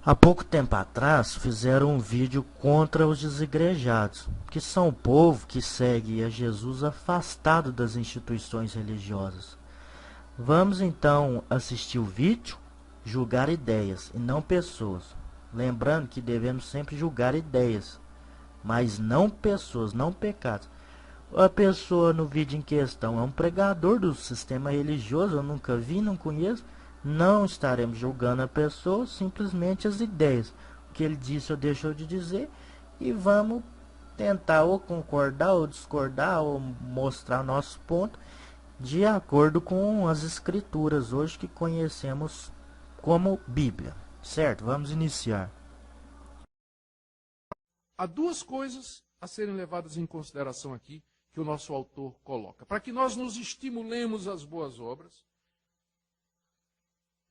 Há pouco tempo atrás fizeram um vídeo contra os desigrejados, que são o povo que segue a Jesus afastado das instituições religiosas. Vamos então assistir o vídeo, julgar ideias e não pessoas. Lembrando que devemos sempre julgar ideias, mas não pessoas, não pecados. A pessoa no vídeo em questão é um pregador do sistema religioso, eu nunca vi, não conheço. Não estaremos julgando a pessoa, simplesmente as ideias. O que ele disse ou deixou de dizer, e vamos tentar ou concordar ou discordar ou mostrar nosso ponto de acordo com as escrituras hoje que conhecemos como Bíblia. Certo? Vamos iniciar. Há duas coisas a serem levadas em consideração aqui que o nosso autor coloca. Para que nós nos estimulemos às boas obras,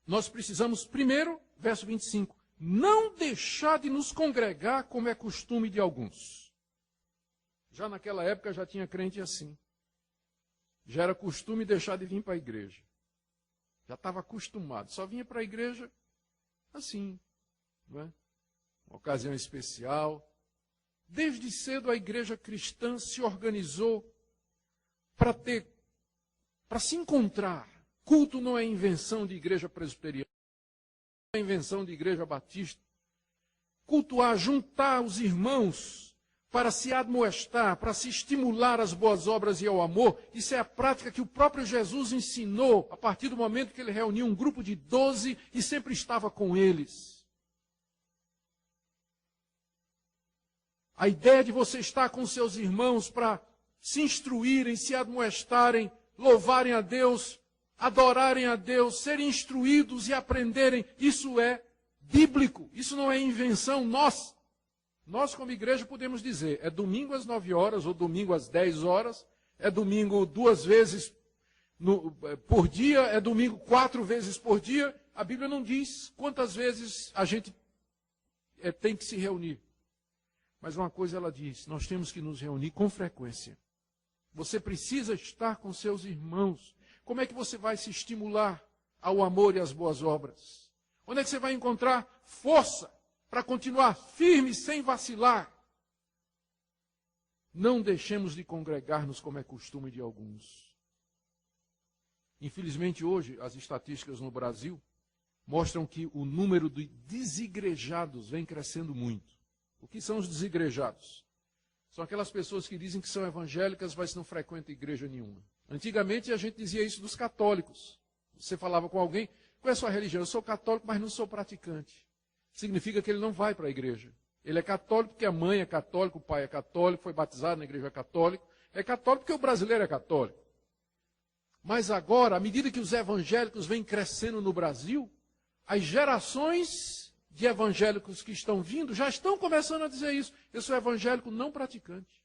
nós precisamos, primeiro, verso 25, não deixar de nos congregar como é costume de alguns. Já naquela época já tinha crente assim. Já era costume deixar de vir para a igreja. Já estava acostumado. Só vinha para a igreja assim, não é? Uma ocasião especial. Desde cedo a igreja cristã se organizou para se encontrar. Culto não é invenção de igreja presbiteriana, não é invenção de igreja batista. Cultuar, juntar os irmãos para se admoestar, para se estimular às boas obras e ao amor, isso é a prática que o próprio Jesus ensinou a partir do momento que ele reuniu um grupo de 12 e sempre estava com eles. A ideia de você estar com seus irmãos para se instruírem, se admoestarem, louvarem a Deus, adorarem a Deus, serem instruídos e aprenderem, isso é bíblico, isso não é invenção nossa. Nós, como igreja, podemos dizer, é domingo às 9 horas ou domingo às 10 horas, é domingo 2 vezes por dia, é domingo 4 vezes por dia. A Bíblia não diz quantas vezes a gente tem que se reunir. Mas uma coisa ela diz, nós temos que nos reunir com frequência. Você precisa estar com seus irmãos. Como é que você vai se estimular ao amor e às boas obras? Onde é que você vai encontrar força para continuar firme sem vacilar? Não deixemos de congregar-nos como é costume de alguns. Infelizmente hoje as estatísticas no Brasil mostram que o número de desigrejados vem crescendo muito. O que são os desigrejados? São aquelas pessoas que dizem que são evangélicas, mas não frequentam igreja nenhuma. Antigamente a gente dizia isso dos católicos. Você falava com alguém, qual é a sua religião? Eu sou católico, mas não sou praticante. Significa que ele não vai para a igreja. Ele é católico porque a mãe é católica, o pai é católico, foi batizado na igreja católica. É católico porque o brasileiro é católico. Mas agora, à medida que os evangélicos vêm crescendo no Brasil, as gerações de evangélicos que estão vindo já estão começando a dizer isso. Eu sou evangélico não praticante.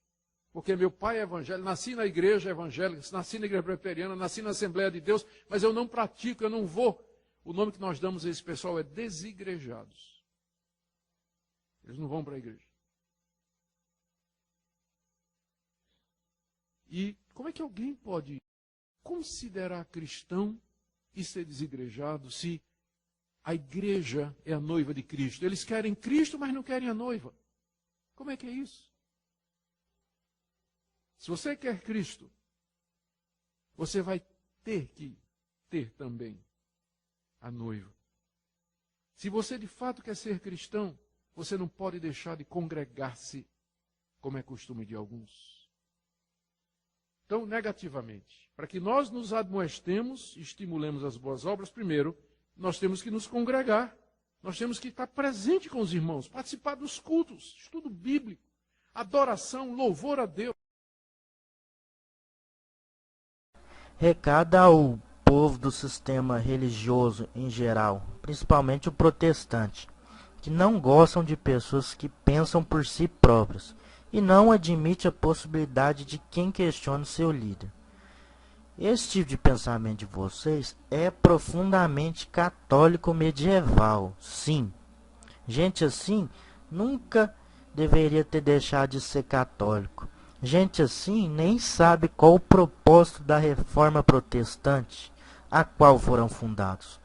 Porque meu pai é evangélico, nasci na igreja evangélica, nasci na igreja presbiteriana, nasci na Assembleia de Deus, mas eu não pratico, eu não vou. O nome que nós damos a esse pessoal é desigrejados. Eles não vão para a igreja. E como é que alguém pode considerar cristão e ser desigrejado se a igreja é a noiva de Cristo? Eles querem Cristo, mas não querem a noiva. Como é que é isso? Se você quer Cristo, você vai ter que ter também a noiva. Se você de fato quer ser cristão, você não pode deixar de congregar-se, como é costume de alguns. Então, negativamente, para que nós nos admoestemos e estimulemos as boas obras, primeiro, nós temos que nos congregar, nós temos que estar presente com os irmãos, participar dos cultos, estudo bíblico, adoração, louvor a Deus. Recado ao povo do sistema religioso em geral, principalmente o protestante, que não gostam de pessoas que pensam por si próprias e não admite a possibilidade de quem questione seu líder. Esse tipo de pensamento de vocês é profundamente católico medieval, sim. Gente assim nunca deveria ter deixado de ser católico. Gente assim nem sabe qual o propósito da reforma protestante, a qual foram fundados.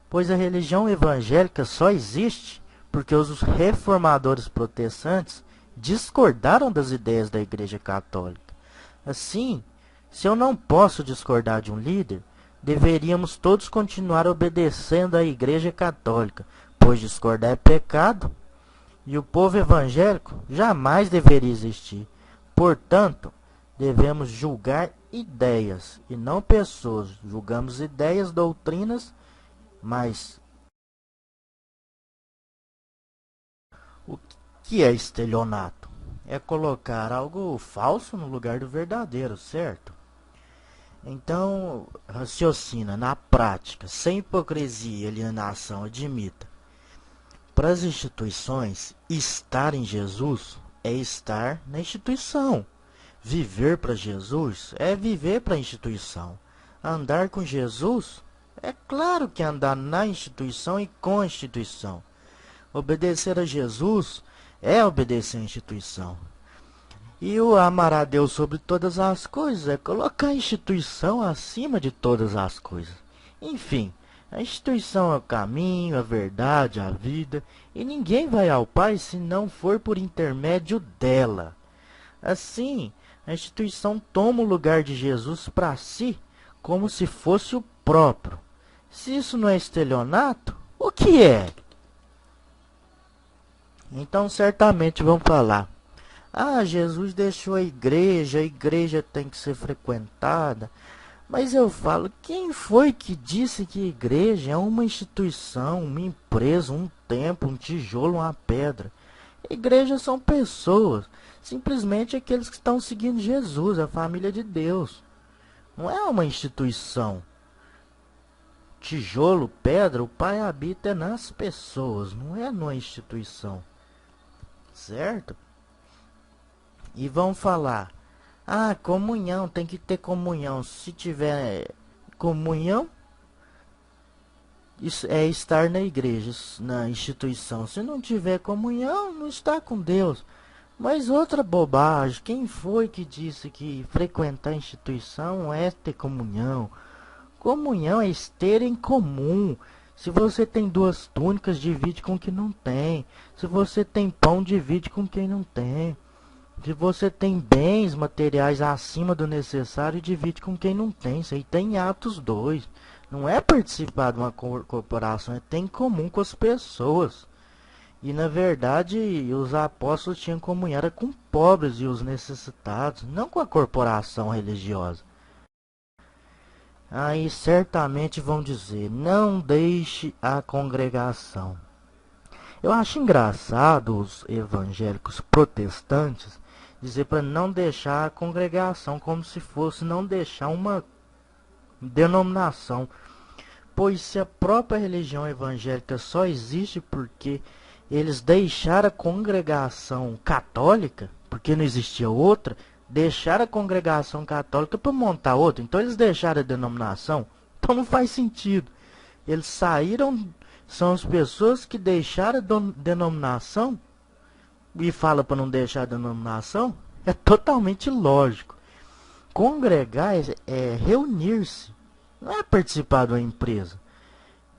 Pois a religião evangélica só existe porque os reformadores protestantes discordaram das ideias da Igreja Católica. Assim, se eu não posso discordar de um líder, deveríamos todos continuar obedecendo à Igreja Católica, pois discordar é pecado, e o povo evangélico jamais deveria existir. Portanto, devemos julgar ideias e não pessoas. Julgamos ideias, doutrinas, mas o que é estelionato? É colocar algo falso no lugar do verdadeiro, certo? Então, raciocina, na prática, sem hipocrisia e alienação, admita. Para as instituições, estar em Jesus é estar na instituição. Viver para Jesus é viver para a instituição. Andar com Jesus é claro que é andar na instituição e com a instituição. Obedecer a Jesus é obedecer à instituição. E o amar a Deus sobre todas as coisas é colocar a instituição acima de todas as coisas. Enfim, a instituição é o caminho, a verdade, a vida, e ninguém vai ao Pai se não for por intermédio dela. Assim, a instituição toma o lugar de Jesus para si, como se fosse o próprio. Se isso não é estelionato, o que é? Então, certamente vão falar: ah, Jesus deixou a igreja tem que ser frequentada. Mas eu falo, quem foi que disse que a igreja é uma instituição, uma empresa, um templo, um tijolo, uma pedra? Igrejas são pessoas, simplesmente aqueles que estão seguindo Jesus, a família de Deus. Não é uma instituição. Tijolo, pedra, o Pai habita nas pessoas, não é numa instituição. Certo? E vão falar: ah, comunhão, tem que ter comunhão. Se tiver comunhão, isso é estar na igreja, na instituição. Se não tiver comunhão, não está com Deus. Mas outra bobagem, quem foi que disse que frequentar a instituição é ter comunhão? Comunhão é ter em comum. Se você tem 2 túnicas, divide com quem não tem. Se você tem pão, divide com quem não tem. Se você tem bens materiais acima do necessário, divide com quem não tem. Isso aí tem Atos 2. Não é participar de uma corporação, é ter em comum com as pessoas. E na verdade, os apóstolos tinham comunhão com pobres e os necessitados, não com a corporação religiosa. Aí certamente vão dizer: não deixe a congregação. Eu acho engraçado os evangélicos protestantes dizer para não deixar a congregação, como se fosse não deixar uma denominação. Pois se a própria religião evangélica só existe porque eles deixaram a congregação católica, porque não existia outra, deixaram a congregação católica para montar outra, então eles deixaram a denominação, então não faz sentido. Eles saíram, são as pessoas que deixaram a denominação, e fala para não deixar a denominação, é totalmente lógico. Congregar é reunir-se, não é participar de uma empresa,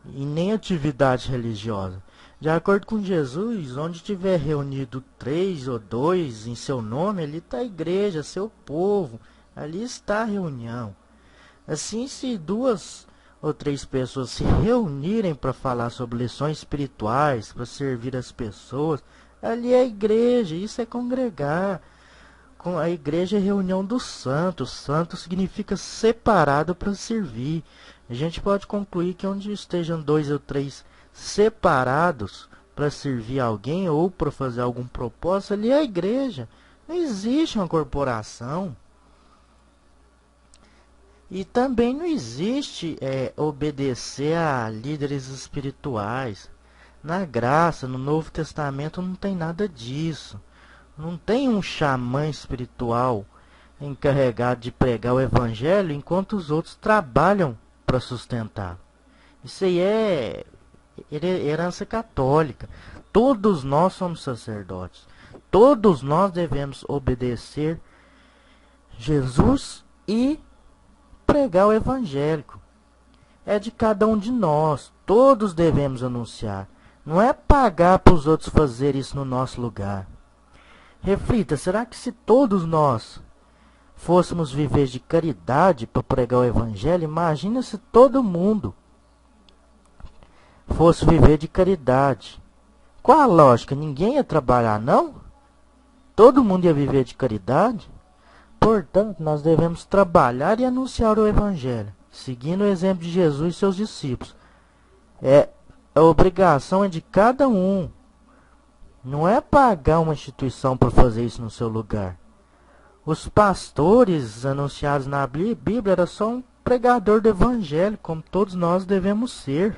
e nem atividade religiosa. De acordo com Jesus, onde tiver reunido 3 ou 2 em seu nome, ali está a igreja, seu povo, ali está a reunião. Assim, se 2 ou 3 pessoas se reunirem para falar sobre lições espirituais, para servir as pessoas, ali é a igreja, isso é congregar. A igreja é reunião dos santos. Santo significa separado para servir. A gente pode concluir que onde estejam 2 ou 3 separados para servir alguém ou para fazer algum propósito, ali é a igreja. Não existe uma corporação. E também não existe obedecer a líderes espirituais. Na graça, no Novo Testamento, não tem nada disso. Não tem um xamã espiritual encarregado de pregar o evangelho enquanto os outros trabalham para sustentar. Isso aí é herança católica. Todos nós somos sacerdotes. Todos nós devemos obedecer Jesus e pregar o evangelho. É de cada um de nós. Todos devemos anunciar. Não é pagar para os outros fazerem isso no nosso lugar. Reflita, será que se todos nós fôssemos viver de caridade para pregar o evangelho, imagina se todo mundo fosse viver de caridade. Qual a lógica? Ninguém ia trabalhar, não? Todo mundo ia viver de caridade? Portanto, nós devemos trabalhar e anunciar o evangelho, seguindo o exemplo de Jesus e seus discípulos. A obrigação é de cada um. Não é pagar uma instituição para fazer isso no seu lugar. Os pastores anunciados na Bíblia eram só um pregador do evangelho, como todos nós devemos ser.